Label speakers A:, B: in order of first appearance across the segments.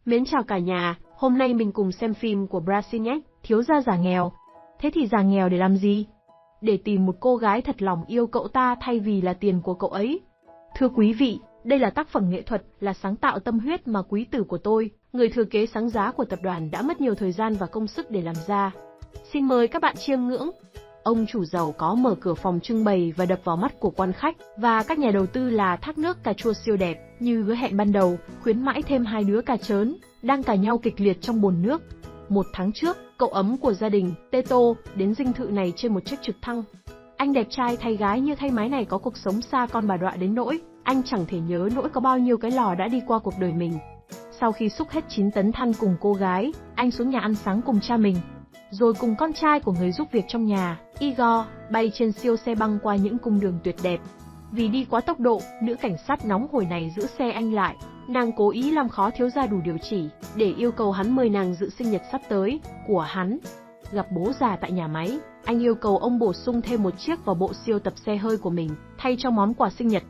A: Mến chào cả nhà, hôm nay mình cùng xem phim của Brazil nhé, thiếu gia giả nghèo. Thế thì giả nghèo để làm gì? Để tìm một cô gái thật lòng yêu cậu ta thay vì là tiền của cậu ấy. Thưa quý vị, đây là tác phẩm nghệ thuật, là sáng tạo tâm huyết mà quý tử của tôi, người thừa kế sáng giá của tập đoàn đã mất nhiều thời gian và công sức để làm ra. Xin mời các bạn chiêm ngưỡng. Ông chủ giàu có mở cửa phòng trưng bày và đập vào mắt của quan khách và các nhà đầu tư là thác nước cà chua siêu đẹp, như hứa hẹn ban đầu, khuyến mãi thêm hai đứa cà chớn, đang cà nhau kịch liệt trong bồn nước. 1 tháng trước, cậu ấm của gia đình, Teto, đến dinh thự này trên một chiếc trực thăng. Anh đẹp trai thay gái như thay máy này có cuộc sống xa con bà đọa đến nỗi, anh chẳng thể nhớ nỗi có bao nhiêu cái lò đã đi qua cuộc đời mình. Sau khi xúc hết 9 tấn than cùng cô gái, anh xuống nhà ăn sáng cùng cha mình. Rồi cùng con trai của người giúp việc trong nhà, Igor, bay trên siêu xe băng qua những cung đường tuyệt đẹp. Vì đi quá tốc độ, nữ cảnh sát nóng hổi này giữ xe anh lại. Nàng cố ý làm khó thiếu gia đủ điều chỉ, để yêu cầu hắn mời nàng dự sinh nhật sắp tới của hắn. Gặp bố già tại nhà máy, anh yêu cầu ông bổ sung thêm một chiếc vào bộ siêu tập xe hơi của mình, thay cho món quà sinh nhật.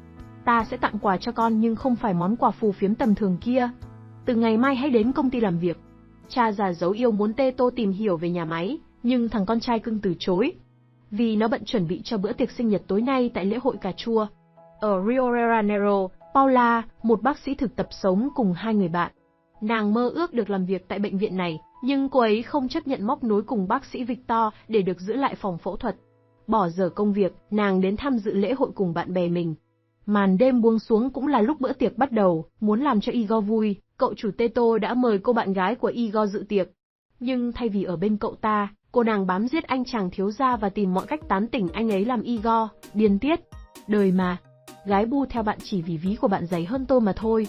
A: Ta sẽ tặng quà cho con nhưng không phải món quà phù phiếm tầm thường kia. Từ ngày mai hãy đến công ty làm việc. Cha già dấu yêu muốn Teto tìm hiểu về nhà máy, nhưng thằng con trai cưng từ chối. Vì nó bận chuẩn bị cho bữa tiệc sinh nhật tối nay tại lễ hội cà chua. Ở Rio de Janeiro, Paula, một bác sĩ thực tập sống cùng hai người bạn. Nàng mơ ước được làm việc tại bệnh viện này, nhưng cô ấy không chấp nhận móc nối cùng bác sĩ Victor để được giữ lại phòng phẫu thuật. Bỏ dở công việc, nàng đến tham dự lễ hội cùng bạn bè mình. Màn đêm buông xuống cũng là lúc bữa tiệc bắt đầu, muốn làm cho Igor vui, cậu chủ Teto đã mời cô bạn gái của Igor dự tiệc. Nhưng thay vì ở bên cậu ta, cô nàng bám giết anh chàng thiếu gia và tìm mọi cách tán tỉnh anh ấy làm Igor, điên tiết. Đời mà, gái bu theo bạn chỉ vì ví của bạn dày hơn tôi mà thôi.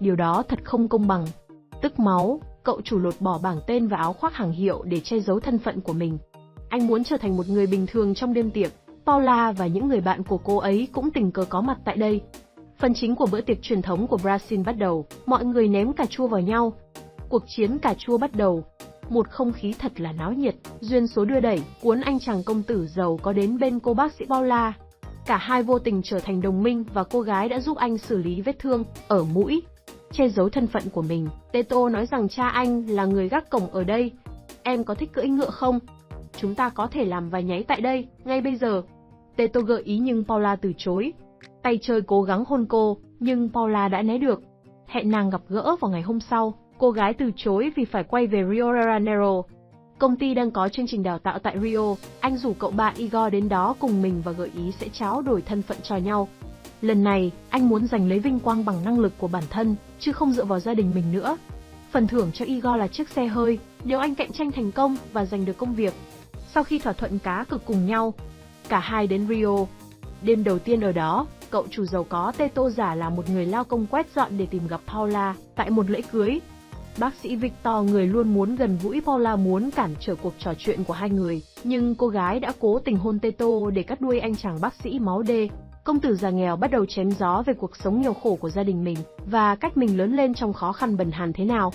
A: Điều đó thật không công bằng. Tức máu, cậu chủ lột bỏ bảng tên và áo khoác hàng hiệu để che giấu thân phận của mình. Anh muốn trở thành một người bình thường trong đêm tiệc. Paula và những người bạn của cô ấy cũng tình cờ có mặt tại đây. Phần chính của bữa tiệc truyền thống của Brazil bắt đầu, mọi người ném cà chua vào nhau. Cuộc chiến cà chua bắt đầu. Một không khí thật là náo nhiệt, duyên số đưa đẩy, cuốn anh chàng công tử giàu có đến bên cô bác sĩ Paula. Cả hai vô tình trở thành đồng minh và cô gái đã giúp anh xử lý vết thương ở mũi. Che giấu thân phận của mình, Teto nói rằng cha anh là người gác cổng ở đây. Em có thích cưỡi ngựa không? Chúng ta có thể làm vài nháy tại đây, ngay bây giờ. Teto gợi ý nhưng Paula từ chối. Tay chơi cố gắng hôn cô, nhưng Paula đã né được. Hẹn nàng gặp gỡ vào ngày hôm sau, cô gái từ chối vì phải quay về Rio de Janeiro. Công ty đang có chương trình đào tạo tại Rio, anh rủ cậu bạn Igor đến đó cùng mình và gợi ý sẽ trao đổi thân phận cho nhau. Lần này, anh muốn giành lấy vinh quang bằng năng lực của bản thân, chứ không dựa vào gia đình mình nữa. Phần thưởng cho Igor là chiếc xe hơi, nếu anh cạnh tranh thành công và giành được công việc. Sau khi thỏa thuận cá cược cùng nhau, cả hai đến Rio. Đêm đầu tiên ở đó, cậu chủ giàu có Teto giả là một người lao công quét dọn để tìm gặp Paula tại một lễ cưới. Bác sĩ Victor, người luôn muốn gần gũi Paula, muốn cản trở cuộc trò chuyện của hai người, nhưng cô gái đã cố tình hôn Teto để cắt đuôi anh chàng bác sĩ máu đê. Công tử già nghèo bắt đầu chém gió về cuộc sống nghèo khổ của gia đình mình và cách mình lớn lên trong khó khăn bần hàn thế nào.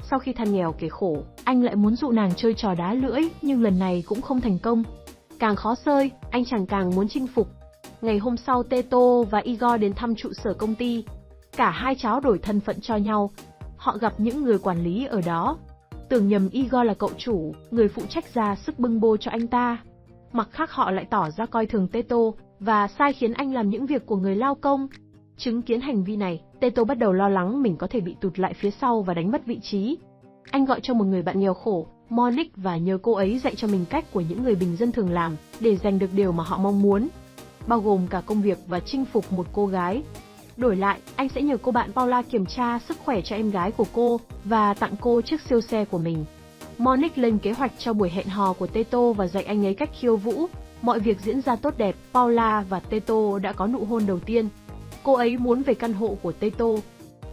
A: Sau khi than nghèo kể khổ, anh lại muốn dụ nàng chơi trò đá lưỡi, nhưng lần này cũng không thành công. Càng khó xơi, anh chàng càng muốn chinh phục. Ngày hôm sau, Teto và Igor đến thăm trụ sở công ty. Cả hai trao đổi thân phận cho nhau. Họ gặp những người quản lý ở đó. Tưởng nhầm Igor là cậu chủ, người phụ trách ra sức bưng bô cho anh ta. Mặt khác họ lại tỏ ra coi thường Teto và sai khiến anh làm những việc của người lao công. Chứng kiến hành vi này, Teto bắt đầu lo lắng mình có thể bị tụt lại phía sau và đánh mất vị trí. Anh gọi cho một người bạn nghèo khổ, Monique, và nhờ cô ấy dạy cho mình cách của những người bình dân thường làm để giành được điều mà họ mong muốn, bao gồm cả công việc và chinh phục một cô gái. Đổi lại, anh sẽ nhờ cô bạn Paula kiểm tra sức khỏe cho em gái của cô và tặng cô chiếc siêu xe của mình. Monique lên kế hoạch cho buổi hẹn hò của Teto và dạy anh ấy cách khiêu vũ. Mọi việc diễn ra tốt đẹp, Paula và Teto đã có nụ hôn đầu tiên. Cô ấy muốn về căn hộ của Teto.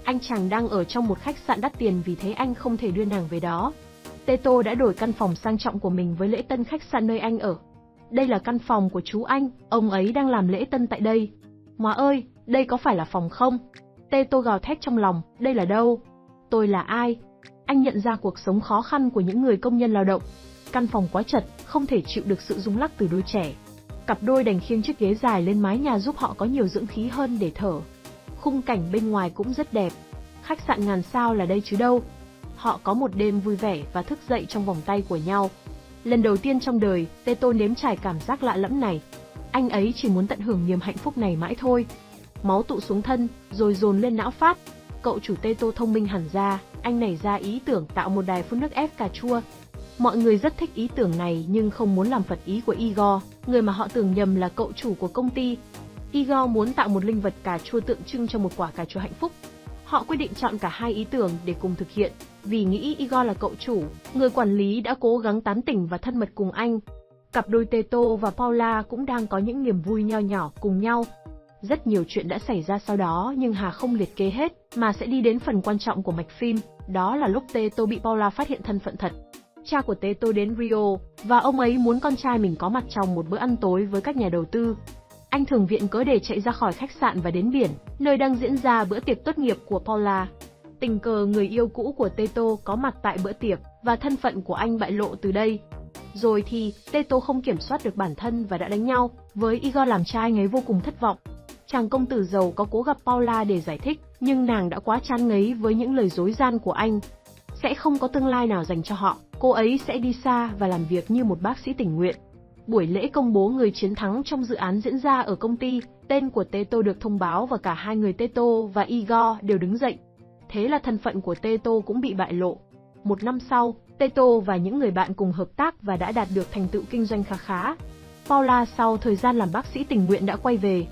A: Anh chàng đang ở trong một khách sạn đắt tiền, vì thế anh không thể đưa nàng về đó. Teto đã đổi căn phòng sang trọng của mình với lễ tân khách sạn nơi anh ở. Đây là căn phòng của chú anh, ông ấy đang làm lễ tân tại đây. Má ơi, đây có phải là phòng không? Teto gào thét trong lòng, đây là đâu? Tôi là ai? Anh nhận ra cuộc sống khó khăn của những người công nhân lao động. Căn phòng quá chật, không thể chịu được sự rung lắc từ đôi trẻ. Cặp đôi đành khiêng chiếc ghế dài lên mái nhà giúp họ có nhiều dưỡng khí hơn để thở. Khung cảnh bên ngoài cũng rất đẹp. Khách sạn ngàn sao là đây chứ đâu. họ có một đêm vui vẻ và thức dậy trong vòng tay của nhau. Lần đầu tiên trong đời, Teto nếm trải cảm giác lạ lẫm này. Anh ấy chỉ muốn tận hưởng niềm hạnh phúc này mãi thôi. Máu tụ xuống thân, rồi dồn lên não phát. Cậu chủ Teto thông minh hẳn ra, anh nảy ra ý tưởng tạo một đài phun nước ép cà chua. Mọi người rất thích ý tưởng này nhưng không muốn làm phật ý của Igor, người mà họ tưởng nhầm là cậu chủ của công ty. Igor muốn tạo một linh vật cà chua tượng trưng cho một quả cà chua hạnh phúc. Họ quyết định chọn cả hai ý tưởng để cùng thực hiện, vì nghĩ Igor là cậu chủ, người quản lý đã cố gắng tán tỉnh và thân mật cùng anh. Cặp đôi Teto và Paula cũng đang có những niềm vui nho nhỏ cùng nhau. Rất nhiều chuyện đã xảy ra sau đó nhưng Hà không liệt kê hết, mà sẽ đi đến phần quan trọng của mạch phim, đó là lúc Teto bị Paula phát hiện thân phận thật. Cha của Teto đến Rio, và ông ấy muốn con trai mình có mặt trong một bữa ăn tối với các nhà đầu tư. Anh thường viện cớ để chạy ra khỏi khách sạn và đến biển, nơi đang diễn ra bữa tiệc tốt nghiệp của Paula. Tình cờ người yêu cũ của Teto có mặt tại bữa tiệc, và thân phận của anh bại lộ từ đây. Rồi thì, Teto không kiểm soát được bản thân và đã đánh nhau, với Igor làm cho anh ấy vô cùng thất vọng. Chàng công tử giàu có cố gặp Paula để giải thích, nhưng nàng đã quá chán ngấy với những lời dối gian của anh. Sẽ không có tương lai nào dành cho họ, cô ấy sẽ đi xa và làm việc như một bác sĩ tình nguyện. Buổi lễ công bố người chiến thắng trong dự án diễn ra ở công ty, tên của Teto được thông báo và cả hai người Teto và Igor đều đứng dậy. Thế là thân phận của Teto cũng bị bại lộ. Một năm sau, Teto và những người bạn cùng hợp tác và đã đạt được thành tựu kinh doanh khá khá. Paula sau thời gian làm bác sĩ tình nguyện đã quay về.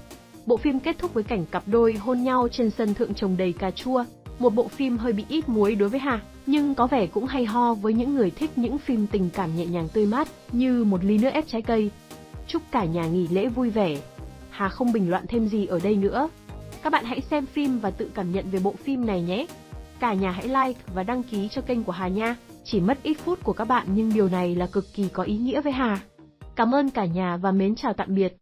A: Bộ phim kết thúc với cảnh cặp đôi hôn nhau trên sân thượng trồng đầy cà chua. Một bộ phim hơi bị ít muối đối với Hà, nhưng có vẻ cũng hay ho với những người thích những phim tình cảm nhẹ nhàng tươi mát, như một ly nước ép trái cây. Chúc cả nhà nghỉ lễ vui vẻ. Hà không bình luận thêm gì ở đây nữa. Các bạn hãy xem phim và tự cảm nhận về bộ phim này nhé. Cả nhà hãy like và đăng ký cho kênh của Hà nha. Chỉ mất ít phút của các bạn nhưng điều này là cực kỳ có ý nghĩa với Hà. Cảm ơn cả nhà và mến chào tạm biệt.